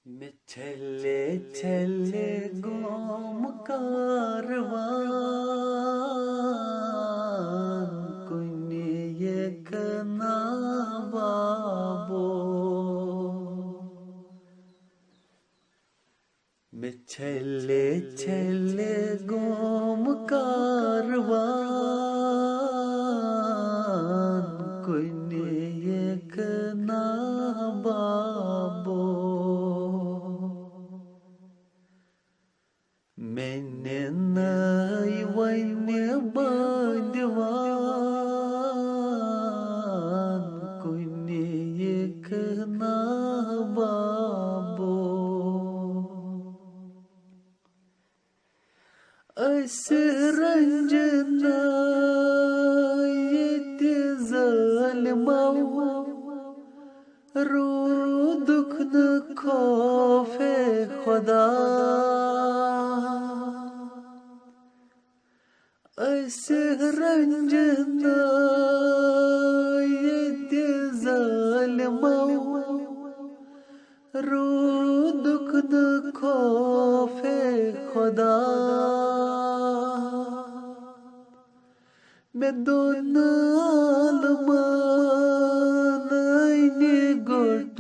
मैं छले छले गोम कारवान कुनी एक ना बाबो। मैं छले छले गोम कारवान कुनी एक ना बाबो। मैंने नई वन्य बांधवान कुनी एक ना बाबो। अस रंजना ये ज़ालिमो रो दुख न खौफे खुदा। अस रंजना ये ज़ालिमो रो दुख न खौफे खुदा। मैं दोनों आलमानी गुट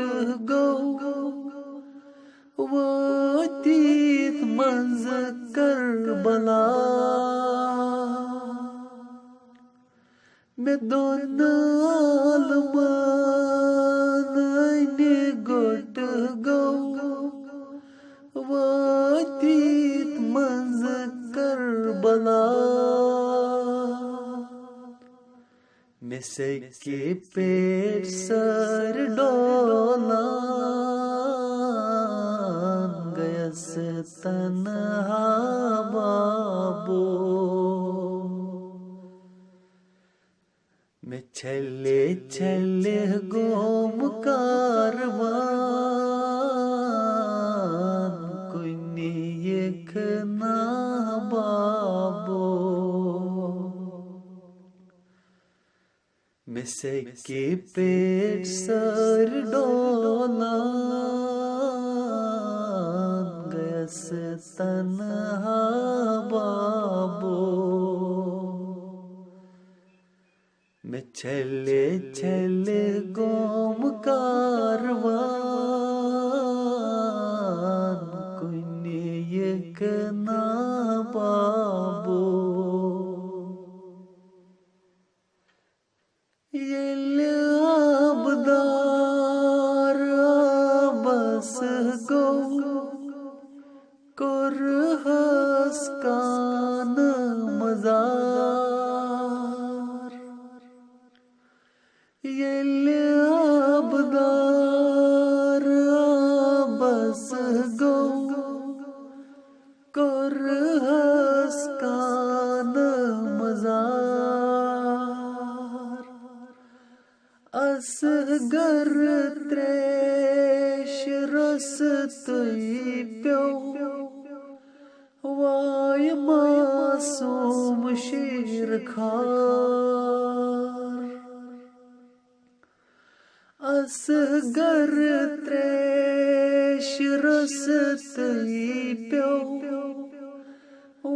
गो वो तीत मंज करबला। मैं दोनों आलमानी गुट गो वो तीत मंज करबला। मैं सके पेट सर डोलान गयस तन्हा बाबो। मैं छले छले गोम कारवान कुनी एक ना बाबो। मैं सके पेट सर डोलान गयस तन्हा बाबो। मैं छले छले गोम कारवान कुनी एक ना बाबो। ये लाभदार बस गो कुरहस कान मजार। ये लाभदार बस गो कुरहस कान मजार। असगर त्रेश रस तुई प्यो वाय मासूम शीर खार। असगर त्रेश रस तुई प्यो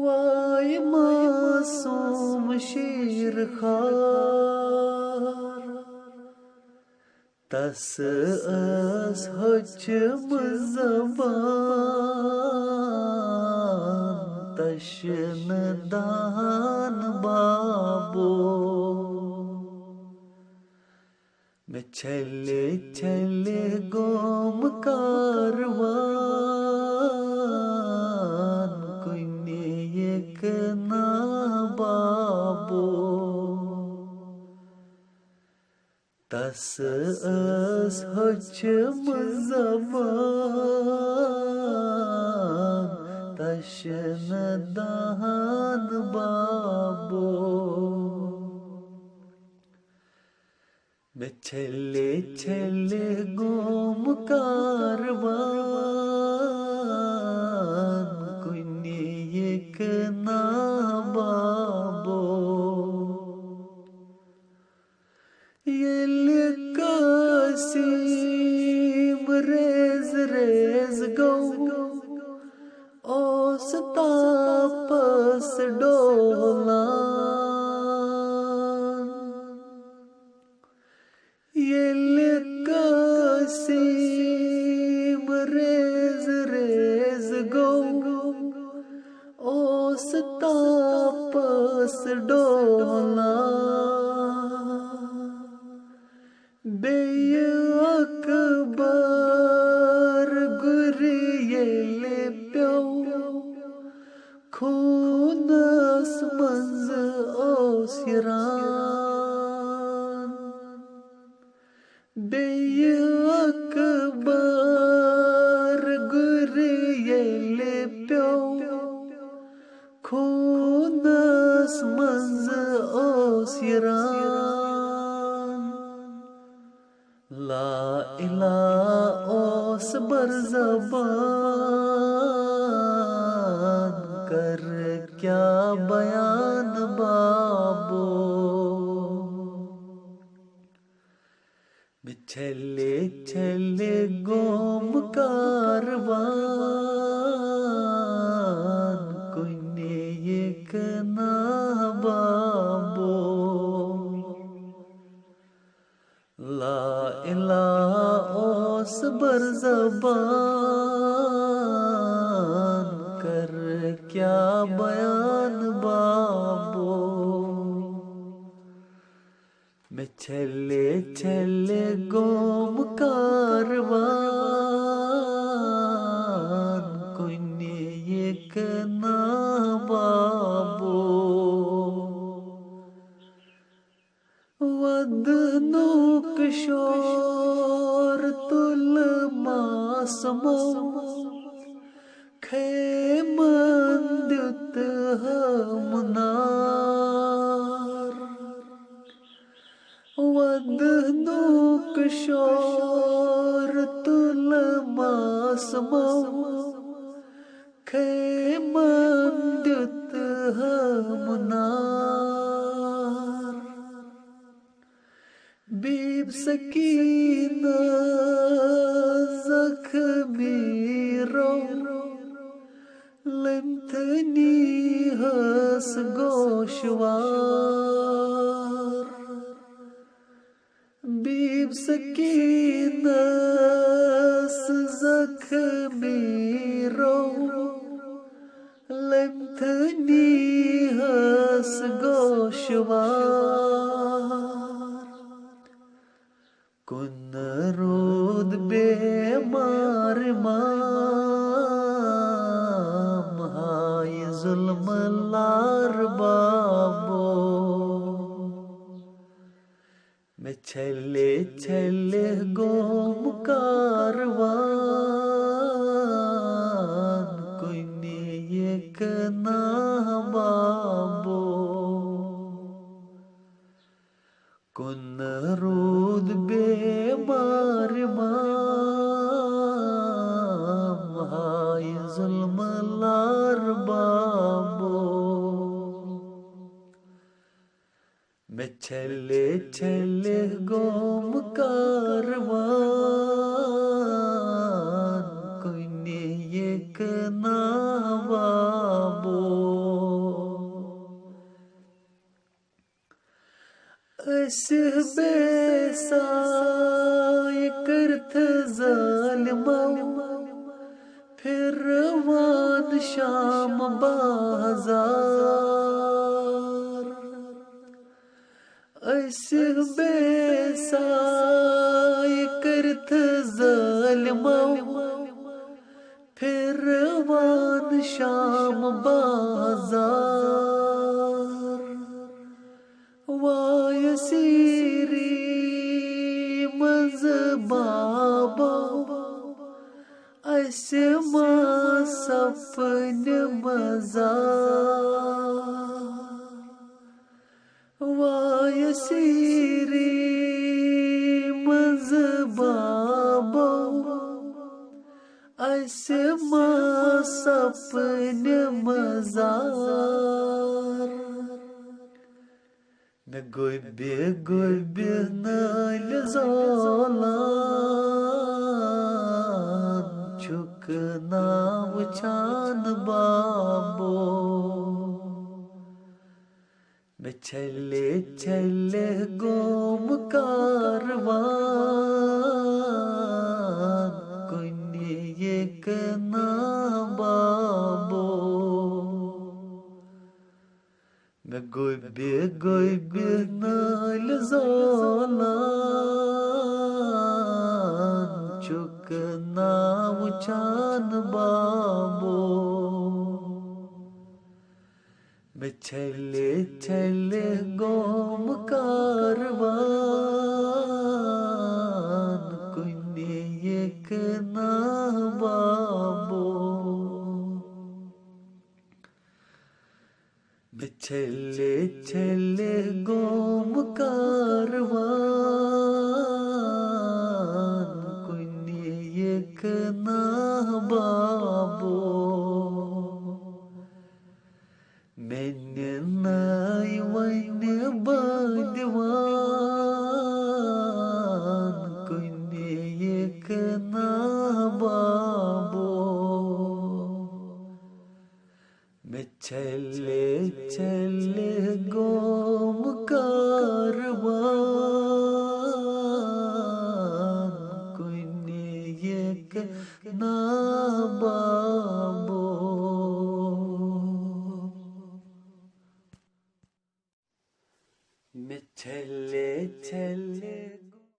वाय मासूम शीर खार। तस अस हच ज़बान तशन दान बाबो। मैं छले छले गोम कारवान कुनी एक ना बाबो। तस अस हच ज़बान तशन दान बाबो। मैं छले छले गोम कारवान कुनी एक ना बाबो। ये कासिम रे रेज रेज गो ओस तापस डोलान येले कसीम रेज रेज गो ओस तापस डोलान बेय अकबर गुरियेले प्यो खूनस मंज ओसिरान बेय अकबर गुरियेले प्यो खूनस मंज ओसिरान ला इलाहा ओस बरज़बान कर क्या बयान बाबो बिछले छले गोम कारवान कुन्ने ये कना बाबो ला इलाहा ओस बरज़बान कर क्या बयान बाबो मैं छले छले गोम कारवान कुन्ने ये कना बाबो वदनुक शोर तुल मासमो खेमंद्युत हमनार वदनुक शोर तुल मासमो खेमंद्युत हमनार बीब सकीना जख्मी रो लंथनी हस गोशवार बीब सकीना जख्मी रो लंथनी हस गोशवार कुन रोद बेमार माम हाय जुल्म लार बाबो मैं छले छले गोम कारवान कुन्ने ये कना बाबो कुन रोद बेमार माम हाय जुल्म लार बाबो मैं छले छले गोम कारवान कुन्ने ये कना बाबो बेसाय करथ जालिमो फिर वान शाम बाजार बेसाय करथ जालिमो फिर वान शाम बाजार वायसीरी मज बाबो ऐसे माँ सपन मजा वायसीरी मज बाबो ऐसे माँ सपन मजार मैं गुबे नाल ज़ोलान नाव चान बाबो मैं चले चले गोम कारवान कुन्नी एक ना बाबो मैं गोइबे नाल ज़ोलान चुक नाव चान बाबो मैं चले चले गोम कारवान कुन्नी एक ना बाबो मैं चले चले गोम कारवान कुन्नी एक ना बाबो मैंने नाई वैने बादवान कुन्नी एक ना बाबो मैं चले चले गोम